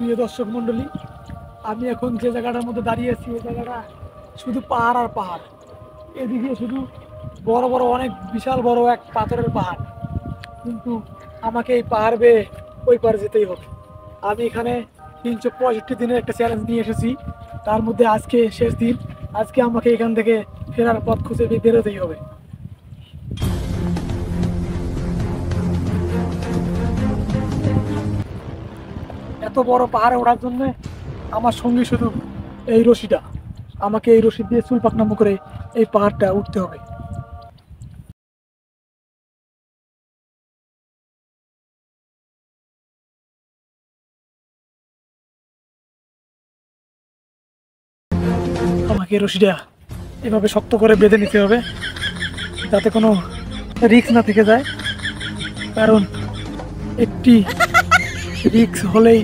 প্রিয় দর্শক মন্ডলী, আমি এখন যে জায়গাটার মধ্যে দাঁড়িয়ে আছি এই জায়গাটা শুধু পাহাড় আর পাহাড়। এদিকে শুধু বড় বড় অনেক বিশাল বড় এক পাথরের পাহাড়, কিন্তু আমাকে এই পাহাড় বেয়ে ওই পারে যেতেই হবে। আমি এখানে 365 দিনের একটা চ্যালেঞ্জ নিয়ে এসেছি, তার মধ্যে আজকে শেষ দিন। আজকে আমাকে এখান থেকে ফেরার পথ খুঁজে বেরোতেই হবে। এত বড় পাহাড়ে ওঠার জন্য আমার সঙ্গী শুধু এই রশিটা। আমাকে এই রশি দিয়ে চুল পাকনামো করে এই পাহাড়টা উঠতে হবে। আমাকে এই রশিটা এভাবে শক্ত করে বেঁধে নিতে হবে, যাতে কোনো রিস্ক না থেকে যায়, কারণ একটি রিস্ক হলেই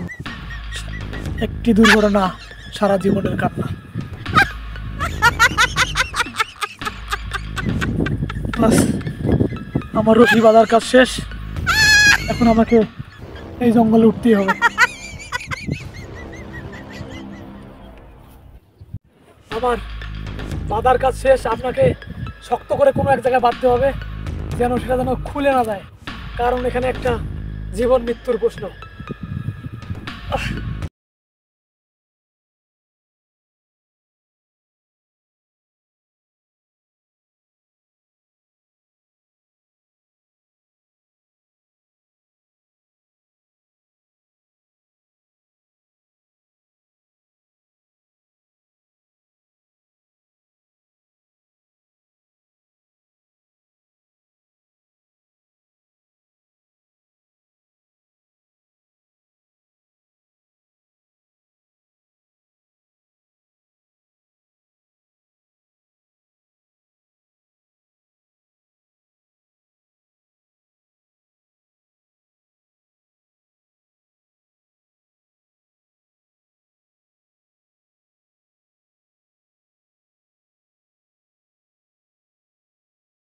একটি দুর্ঘটনা সারা জীবনের কান্না। বাস, আমার রশি বাঁধার কাজ শেষ। এখন আমাকে এই জঙ্গলে উঠতেই হবে। আমার বাঁধার কাজ শেষ। আপনাকে শক্ত করে কোনো এক জায়গায় বাঁধতে হবে, যেন সেটা যেন খুলে না যায়, কারণ এখানে একটা জীবন মৃত্যুর প্রশ্ন।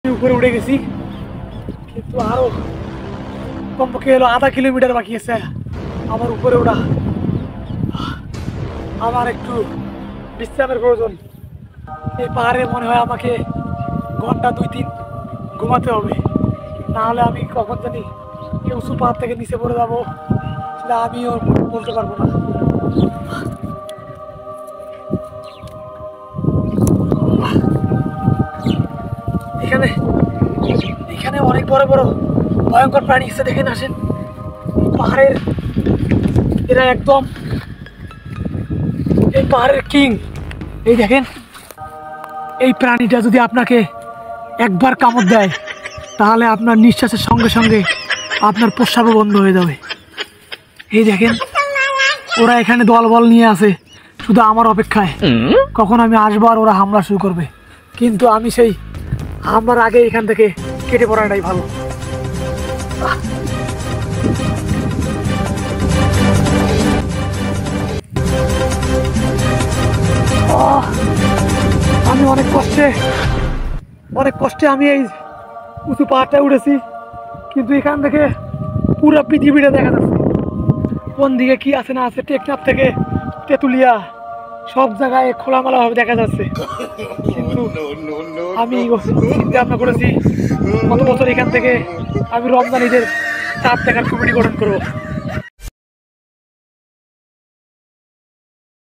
উপরে উঠে গেছি, কিন্তু আরো কমপক্ষে হলো আধা কিলোমিটার বাকি আছে আমার উপরে ওঠা। আমার একটু বিশ্রামের প্রয়োজন। এই পাহাড়ে মনে হয় আমাকে ঘন্টা 2-3 ঘুমাতে হবে, না হলে আমি কখন জানি এই উঁচু পাহাড় থেকে নিচে পড়ে যাবো, সেটা আমিও বলতে পারবো না। এখানে এখানে অনেক বড় বড় ভয়ঙ্কর প্রাণী এসে দেখেন, আসেন। পাহাড়ের এরা একদম এই পাহাড়ের কিং। এই দেখেন, এই প্রাণীটা যদি আপনাকে একবার কামড় দেয়, তাহলে আপনার নিঃশ্বাসের সঙ্গে সঙ্গে আপনার প্রস্রাবও বন্ধ হয়ে যাবে। এই দেখেন, ওরা এখানে দলবল নিয়ে আসে শুধু আমার অপেক্ষায়, কখন আমি আসবো আর ওরা হামলা শুরু করবে। কিন্তু আমি সেই হামলার আগে এখান থেকে কেটে পড়াটাই ভালো। আমি অনেক কষ্টে আমি এই উঁচু পাহাড়টায় উঠেছি, কিন্তু এখান থেকে পুরো পৃথিবীটা দেখা যাচ্ছে। কোন দিকে কি আছে না আছে, টেকনাফ থেকে তেঁতুলিয়া সব জায়গায় খোলামেলাভাবে দেখা যাচ্ছে। কিন্তু আমি চিন্তা ভাবনা করেছি গত বছর এখান থেকে আমি রমজান ঈদের চাঁদ দেখার কমিটি গঠন করবো।